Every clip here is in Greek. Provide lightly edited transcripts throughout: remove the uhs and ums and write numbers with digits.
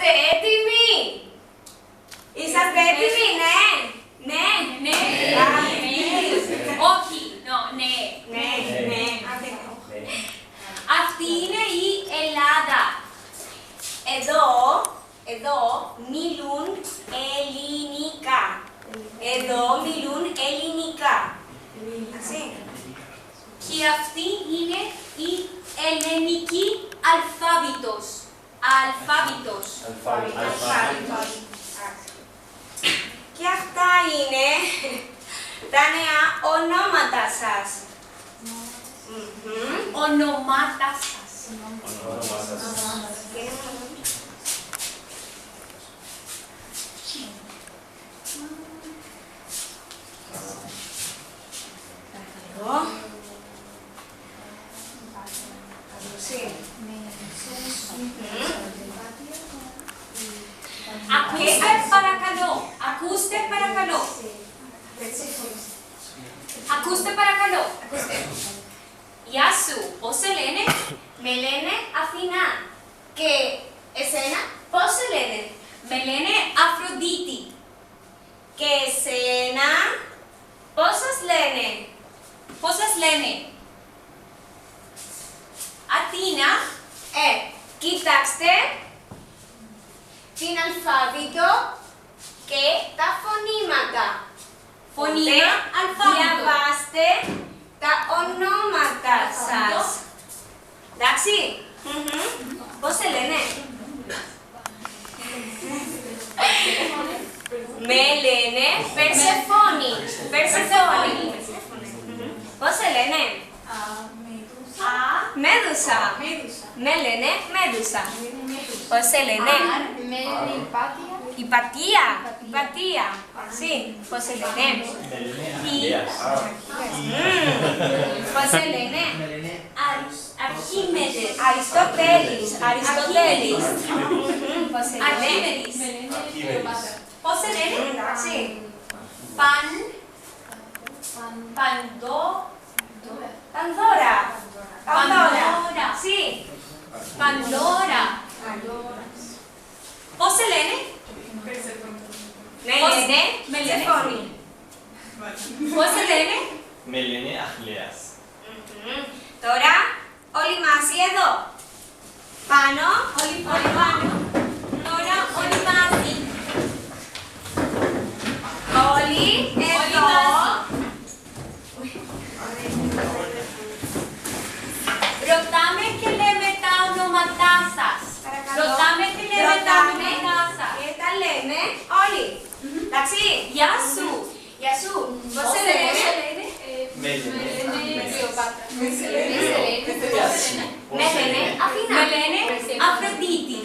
Είσαστε έτοιμοι? Είσαστε έτοιμοι, ναι? Ναι. Ναι. Όχι. Ναι. Ναι. Αυτή είναι η Ελλάδα. Εδώ μιλούν ελληνικά. Εδώ μιλούν ελληνικά. Έτσι. Και αυτή είναι η ελληνική αλφάβητος. Αλφάβητος. Και αυτά είναι τα νέα ονόματα σας. Ονομάτα σας. Ακούστε παρακαλώ. Γεια σου, πώς σε λένε? Με λένε Αθηνά. Και εσένα πώς σε λένε? Με λένε Αφροδίτη. Και εσένα πώς σας λένε? Πώς σας λένε? Αθήνα. Κοιτάξτε την αλφάβητο και τα φωνήματα. Φωνήμα, αλφάβητο. Διαβάστε τα ονόματα σας. Εντάξει. Πώς σε λένε? Με λένε Περσεφόνη. Πώς σε λένε? Μέδουσα. Με λένε Μέδουσα. Πώς σε λένε? Υπατία. Εσύ, πώς σε λένε? Πώς σε λένε? Αρχίμεδες. Αριστοτέλης. Πώς σε λένε? Αρχίμεδης. Πώς σε λένε? Εντάξει. Πανδώρα. Sí. Πανδώρα. Πώς σε λένε? Με λένε Περσεφόνη. Πώς σε λένε? Με λένε Αχιλλέας. Τώρα όλοι μαζί εδώ. Πάνω, όλοι πάνω. Τώρα όλοι μαζί. Όλοι εδώ. Ρωτάμε και λέμε τα ονόματά σας. Ρωτάμε και λέμε τα ονόματά σας. Και τα λέμε όλοι. Εντάξει. Γεια σου. Πώς σε λένε? Με λένε Με λένε Αθηνά. Με λένε Αφροδίτη.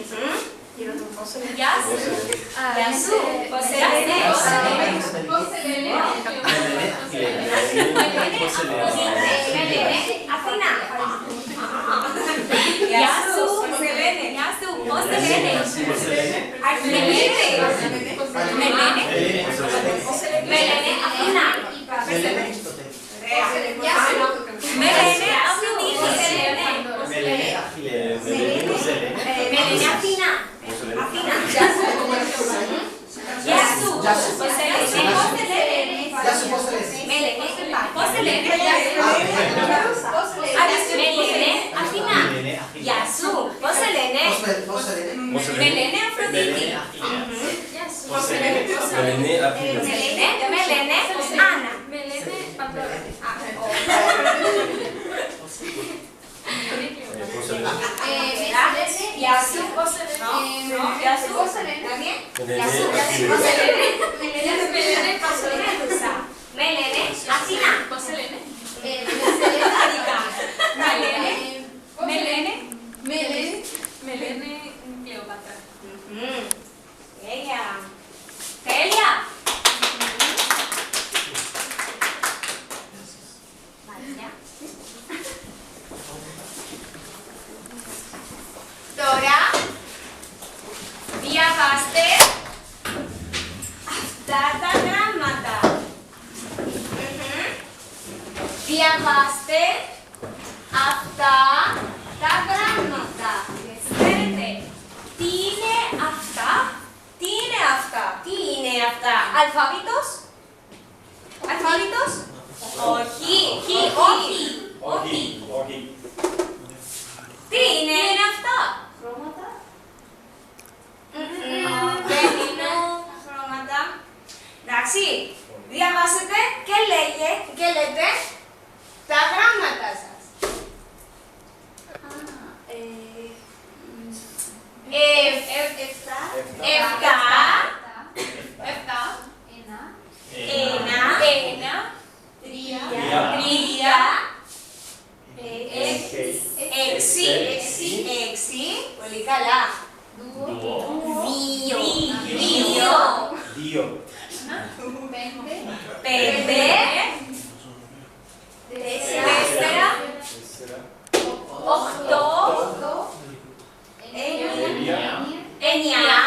Γεια σου. Πώς σε λένε? Με λένε Αθηνά. Γεια σου. Πώς σε λένε? Πώς σε λένε? Με λένε Αθηνά. Με λένε Αφροδίτη. Με λένε Αχιλλέας. Με λένε Αθηνά. Γεια σου. Πώς σε λένε? Με λένε Υπάτια. Πώς σε λένε? Με λένε Αθηνά. Γεια σου. Πώς σε λένε? Με λένε Αφροδίτη. Με λένε Άννα. Με λένε Πανδώρα. Γεια σου. Πώς σε λένε? Μέδουσα. Με λένε Αθηνά. Πώς σε λένε? Με λένε Κλεοπάτρα. Τέλεια. Τώρα διαβάστε Αλφάβητος. Αλφάβητος. Όχι. Όχι. Τι είναι αυτά? Χρώματα. Δεν είναι χρώματα. Εντάξει, διαβάσετε και λέτε τα γράμματα σας. Έξι. Πολύ καλά. Δύο. Πέντε. Τέσσερα. Οχτώ. Εννιά.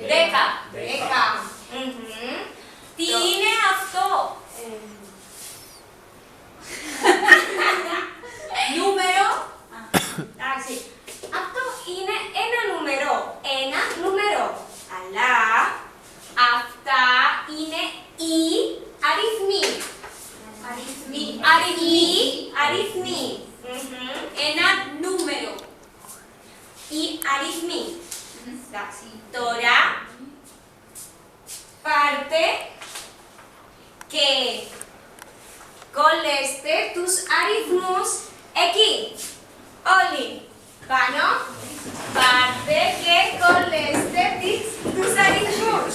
Δέκα. Τι είναι αυτό? Νούμερο. Εντάξει. Αυτό είναι ένα νούμερο. Αλλά αυτά είναι οι αριθμοί. Αριθμοί. Ένα νούμερο. Οι αριθμοί. Εντάξει. Τώρα πάρτε και κολλέστε τους αριθμούς εκεί. Όλοι πάνω. Πάρτε και κολλέστε τους αριθμούς.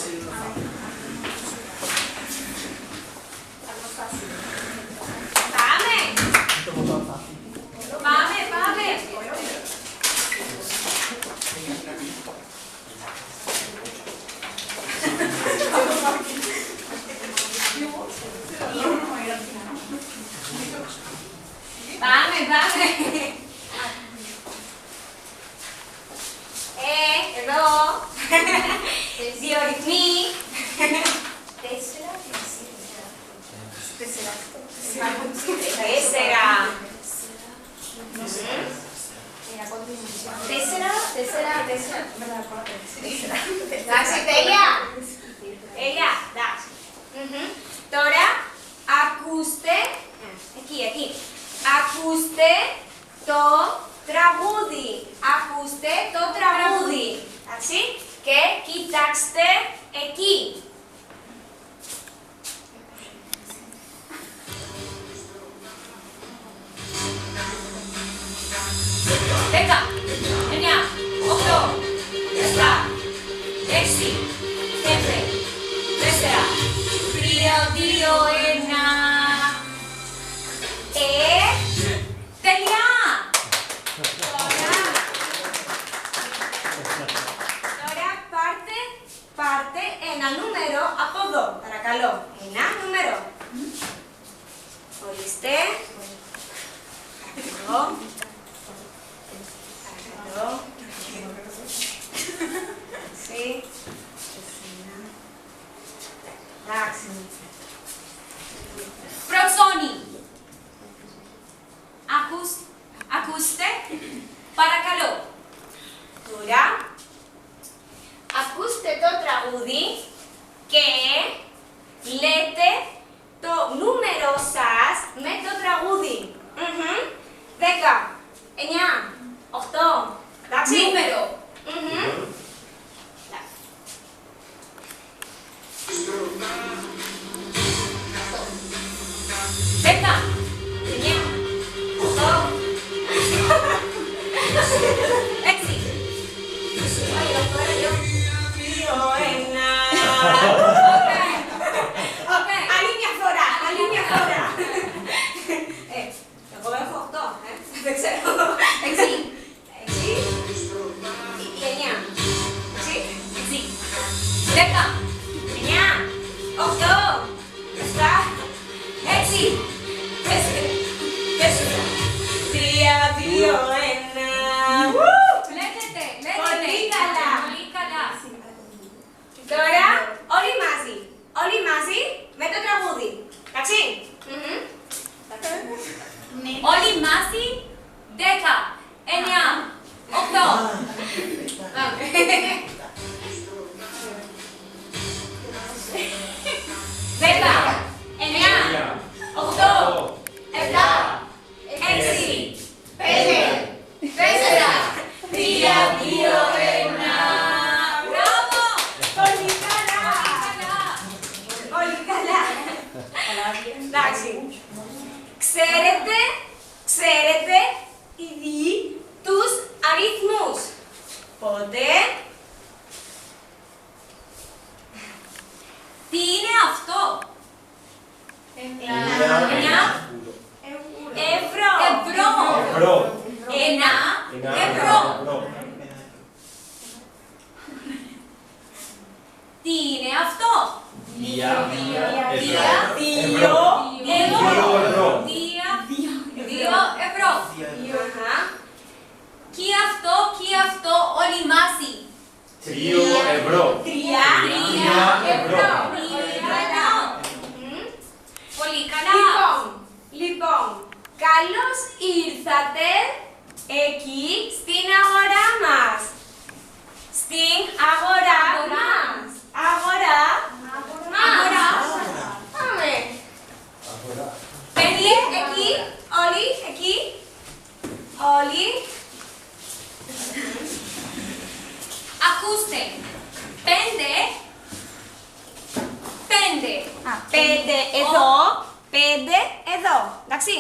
Πάμε. Εδώ. Δύο αριθμοί. Τέσσερα. Εντάξει, τέλεια. Εντάξει. Τώρα, ακούστε, εκεί. Ακούστε το τραγούδι. Εντάξει. Και κοιτάξτε εκεί. Δέκα. 9. 8. 7. 6. 5. 4. 3. 2. 1. Τελειά! Τώρα πάρτε ένα νούμερο από εδώ, παρακαλώ. Ένα νούμερο. Ορίστε. Εδώ. Εντάξει. Προξόνη. Ακούστε, παρακαλώ. Τώρα, ακούστε το τραγούδι και λέτε το νούμερο σας με το τραγούδι. 10, 9, 8, εντάξει. Νούμερο. Δέκα, 9, 8, 6. Άλλη μια φορά. Εγώ έχω 8, δεν ξέρω. 6. Η 9. 6. 10. 9. 8. 7. 6. 4. 3, 2, 1. Λέγεται. Πολύ καλά. Πολύ καλά. Τώρα όλοι μαζί με το τραγούδι. Εντάξει. Όλοι μαζί. 10. 9. 8. Ξέρετε ήδη τους αριθμούς. Πότε? Τι είναι αυτό? Ευρώ. Ευρώ. Ένα ευρώ. Τι είναι αυτό? Δύο ευρώ. Δύο ευρώ. Αχα. Και αυτό όλοι μαζί. Δύο ευρώ. Τρία ευρώ. Πολύ καλά. Λοιπόν, καλώς ήρθατε εκεί στην αγορά μας. Στην αγορά μας. Αγορά. Πάμε. Πέντε, εκεί, όλοι, εκεί. Όλοι. Ακούστε. Πέντε. Πέντε εδώ, πέντε εδώ. Εντάξει.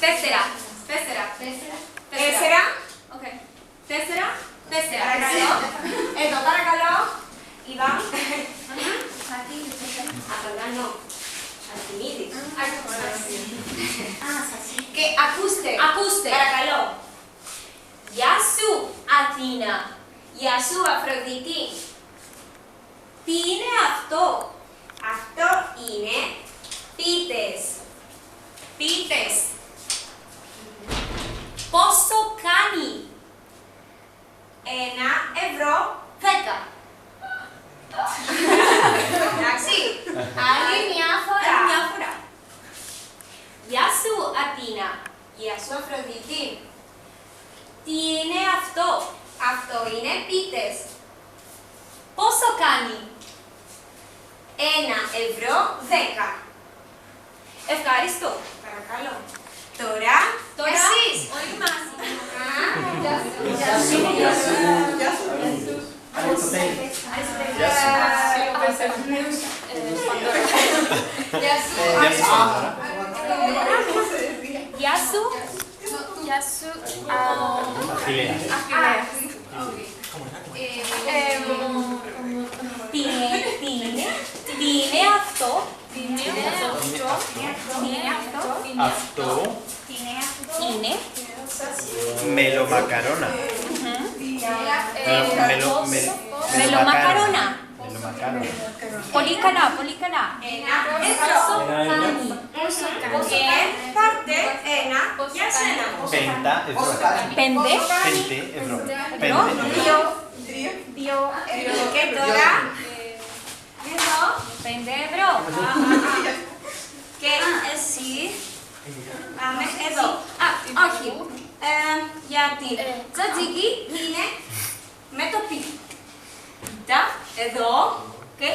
Τέσσερα. Τέσσερα. Οκ. Τέσσερα. Παρακαλώ. Εδώ, παρακαλώ. Ιβάν. Απαντάνω. Αρχιμίδης. Και ακούστε. Παρακαλώ. Γεια σου, Αθήνα. Γεια σου, Αφροδίτη. Τι είναι αυτό? Αυτό είναι πίτες. Πόσο κάνει? 1 ευρώ. 10. Εντάξει. Άλλη μια φορά. Μια φορά. Γεια σου, Αθήνα. Γεια σου, Αφροδίτη. Τι είναι αυτό? Αυτό είναι πίτες. Πόσο κάνει? 1 ευρώ 10. Ευχαριστώ. Παρακαλώ. Τώρα εσείς. Όλοι μαζί. Γεια σου. Αχιλλέας. Τι είναι αυτό? Αυτό Είναι μελομακαρόνα. μελομακαρόνα. Μελομακάρονα. Πολύ καλά. Πόσο κάνει. Και πάρτε ένα για σένα. 50 ευρώ. Πέντε. 5 ευρώ. 5 Δύο. Και τώρα εδώ. 5 ευρώ. Και εσύ πάμε εδώ. Όχι. Γιατί τζατζίκι είναι με το πι. Κοίτα, εδώ και...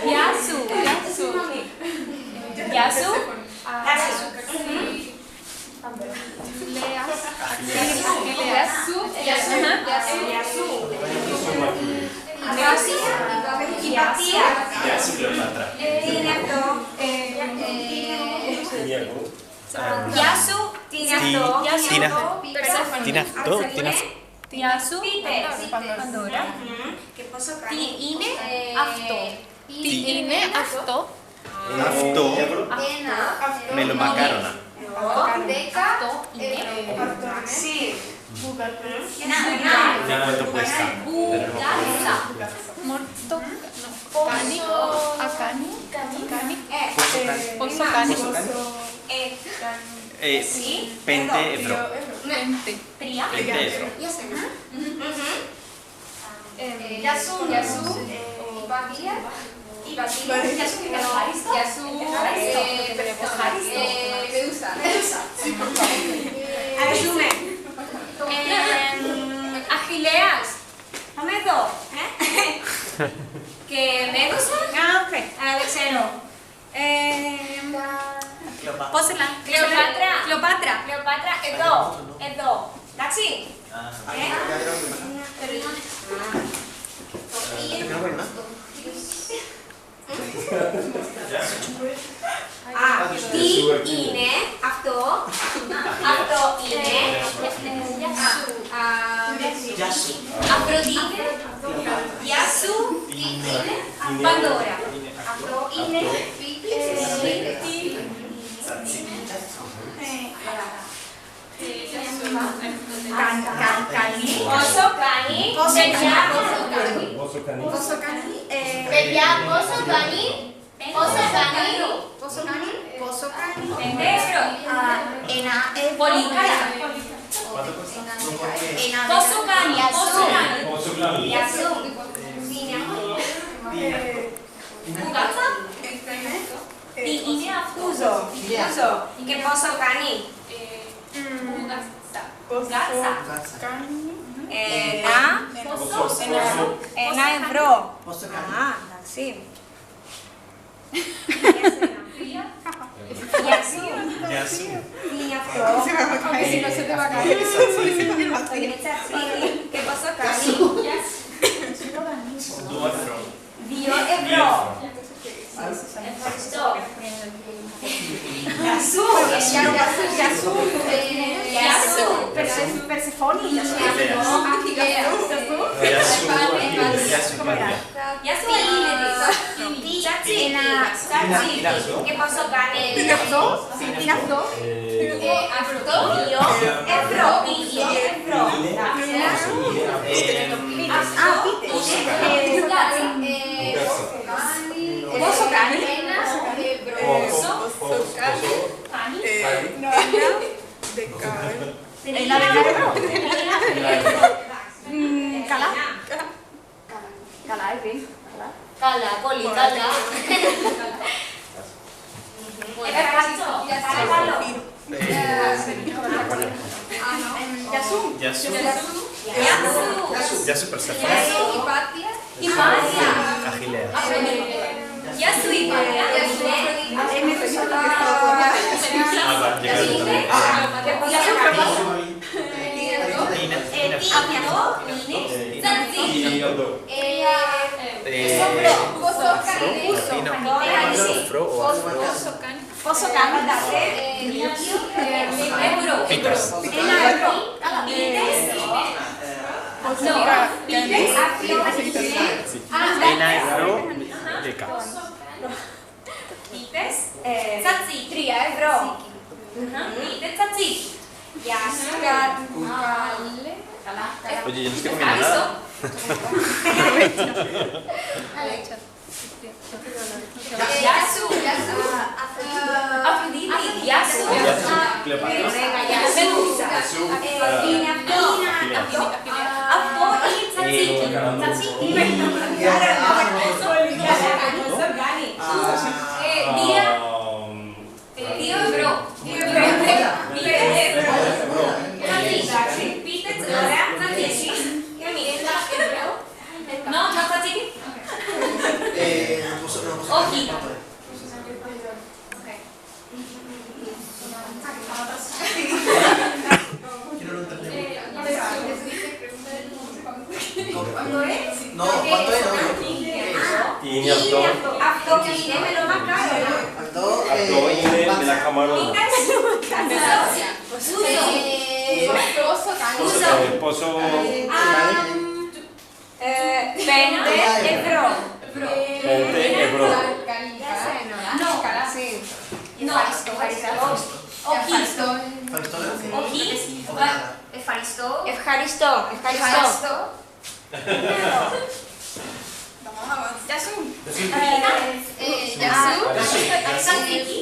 Γεια σου. Γεια σου, Κλεοπάτρα. Τι είναι αυτό? Γεια σου. Τι είναι αυτό? Τι είναι αυτό? Γεια σου. Παντόρα. Και πόσο Τι κάνει? είναι αυτό? Τι είναι αυτό? Αυτό μελομακάρονα. Αυτό είναι Sí. Ya no te cuesta. μπουγάτσα. Πόσο κάνει? Sí. 5 ευρώ. Τρία. 5 ευρώ. Γεια σου. Η Βασίλεια. Γεια σου και ευχαριστώ. Ευχαριστούμε. Αχιλλέας. Πάμε εδώ. Και Μέδουσα. Οκ. Δεν ξέρω. Πώς σε λένε? Κλεοπάτρα. Εδώ. Εντάξει. Yasu, Pandora. Αυτό είναι πόσο κάνει, παιδιά, πόσο κάνει, Πέντε ευρώ. ένα Πολύ καλά. Πόσο κάνει, πόσο κάνει. Γεια σου. Κουκάτσα. Τι είναι αυτό. Ούζο. Και πόσο κάνει. Κουκάτσα. Ένα ευρώ. Α, εντάξει. Γεια σου. Γεια σου. Τι είναι αυτό. Είναι τσατσίκι. Και πόσο κάνει. 2 ευρώ. 2 ευρώ. Ευχαριστώ. Γεια σου. Γεια σου. Περσεφόνη. Γεια σου. Γεια σου, Μαρία. Γεια σου, Αλίνη. Και πόσο κάνει. Είναι αυτό. Είναι αυτό. Αυτό. 2 ευρώ. 2 ευρώ. Πόσο κάνει. Ένα ευρώ. Ένα ευρώ. Καλά. Καλά, Εβή. Καλά, πολύ καλά. Ευχαριστώ. Παρακαλώ. Γεια σου. Γεια σου. Γεια σου, Περσεφόνη. Η Μάρια. Αχιλλέα. Γεια σου, η Μάρια. Γεια σου, Πόσο κάνει. Πίτες. Ένα ευρώ. Ένα ευρώ. 10. Πίτες. Τσατσίκι. 3 ευρώ. Πίτες τσατσίκι. Γεια σου. Oye, yo no estoy comiendo Ευχαριστώ. nada. Γεια σου. Αφροδίτη. Γεια σου. Κλεοπάτρα. Μενούσα. Είναι αυτό. Αυτό είναι τσατσίκι. Τσατσίκι. Δύο ευρώ. Πίτες, ωραία, τσατσίκι. No, no τσατσίκι. Όχι. No, ¿cuánto es? Είναι αυτό. Αυτό είναι μελομακάρονα. Αυτό είναι με la camarona. Πόσο κάνει. Πόσο... 5 ευρώ. 5 ευρώ. No, sí. Ευχαριστώ. Ευχαριστώ. Ευχαριστώ. Ευχαριστώ. Γεια σου. Γεια σου. Τσατσίκι.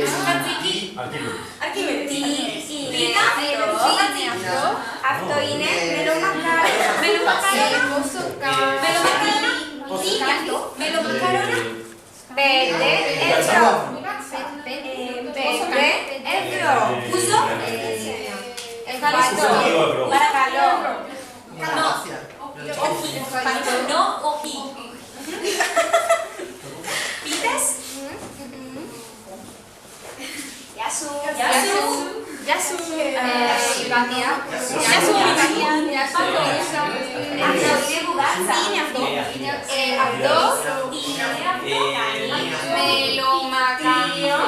Τσατσίκι. Αρκίμεδη. Αυτό είναι μελομακάρονα. Μελομακάρονα. 5 ευρώ. 5 ευρώ. Ούζο. Ευχαριστώ. Παρακαλώ. Όχι. No, όχι. Πίτες. Γεια σου. Γεια σου. Γεια σου. Συμπάθεια. Γεια σου. Αυτό είναι μπουγάτσα. Τι είναι αυτό? Αυτό μελομακάρονα.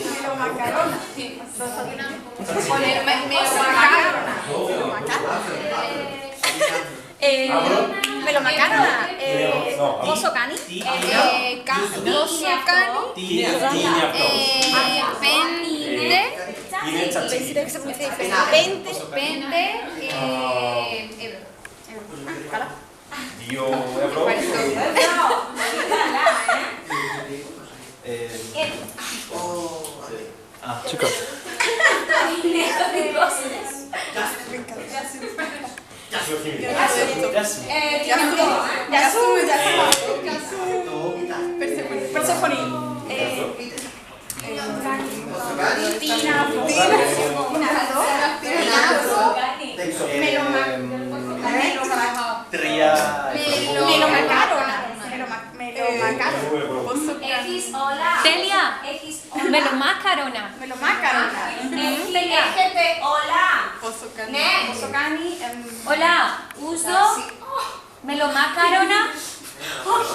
Μελομακάρονα. Μελομακάρονα. Πόσο κάνει? Πόσο κάνει? Τι είναι αυτό? 5 Είναι τσατσίκι. 5 ευρώ. Καλά. 2 ευρώ. Chicos. Περσέφωνη. Μελομακάρονα. Έχεις όλα. Τέλεια. Έχεις όλα. Μελομάκαρονα. Μελομάκαρονα. Έχετε όλα. Ναι. Πόσο κάνει? Όλα. Uso μελομάκαρονα.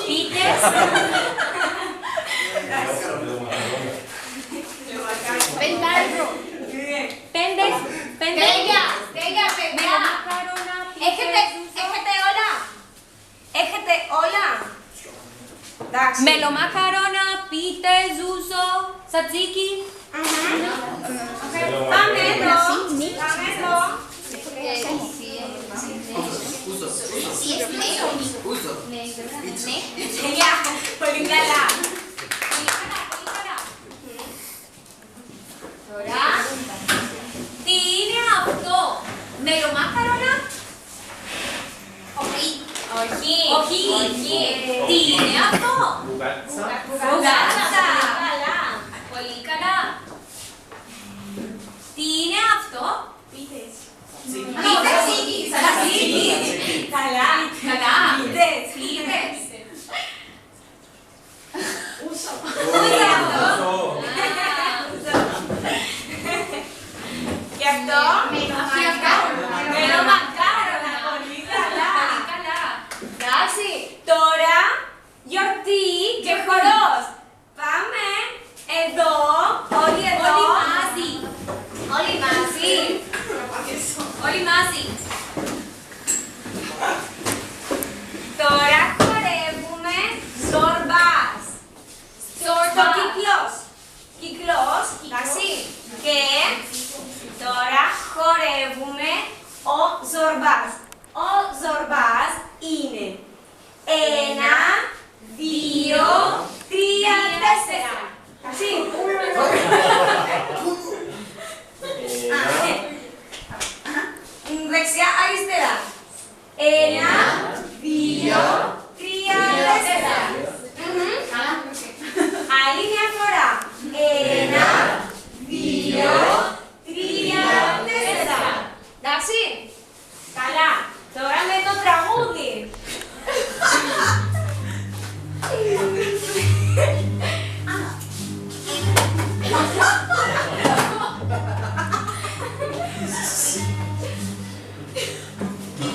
Πίτες. 5 ευρώ. 5 Τέλεια. Τέλεια, παιδιά. μελομάκαρονα. Έχετε όλα. Έχετε όλα. Εντάξει. Μελομάκαρονα, πίτες, ζούσο, τσατσίκι. Πάμε εδώ. Πάμε εδώ. Τέλεια. Πολύ καλά. Πολύ καλά, πολύ καλά. Τώρα, τι είναι αυτό? Μελομάκαρονα? Όχι. Όχι. Τι είναι αυτό? Μπουγάτσα. Καλά. Πολύ καλά. Τι είναι αυτό? Πίτες. Τσατσίκι. Καλά. Πίτες. Ούζο. Και αυτό? Μελομακάρονα. Πολύ καλά. Εντάξει, τώρα γιορτή και χορός. Πάμε εδώ, όλοι εδώ. Όλοι μαζί. Τώρα χορεύουμε ζορμπάς. Το κύκλος, εντάξει. Και τώρα χορεύουμε ο ζορμπάς. Ο ζορμπάς είναι 1, 2, 3, 4. Así. Δεξιά, αριστερά. 1, 2, 3, 4. Άλλη μια φορά. 1, 2, 3, 4. Εντάξει. Καλά. Τώρα με το τραγούδι.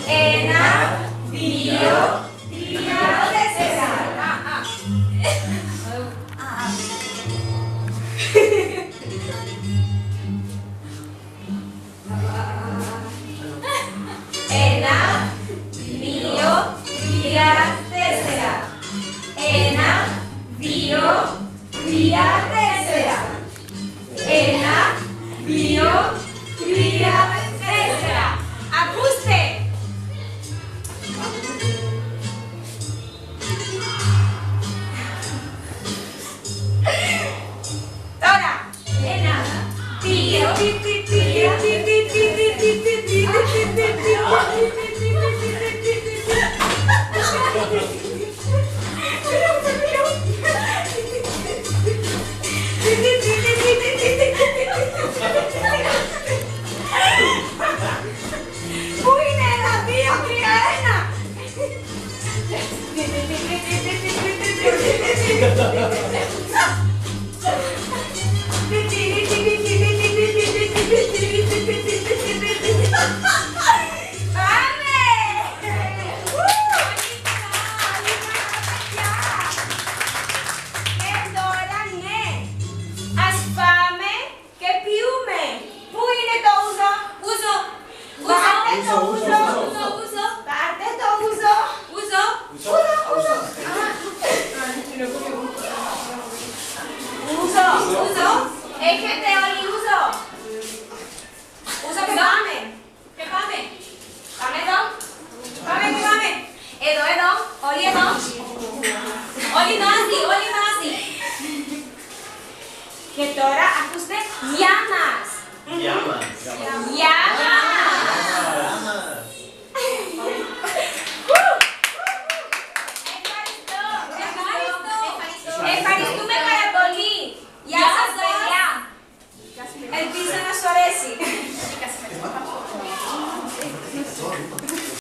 Ένα, 2, 3, 4. Όλοι εδώ. Όλοι μαζί. Και τώρα ακούστε γεια μας. Γεια μας. Γεια μας.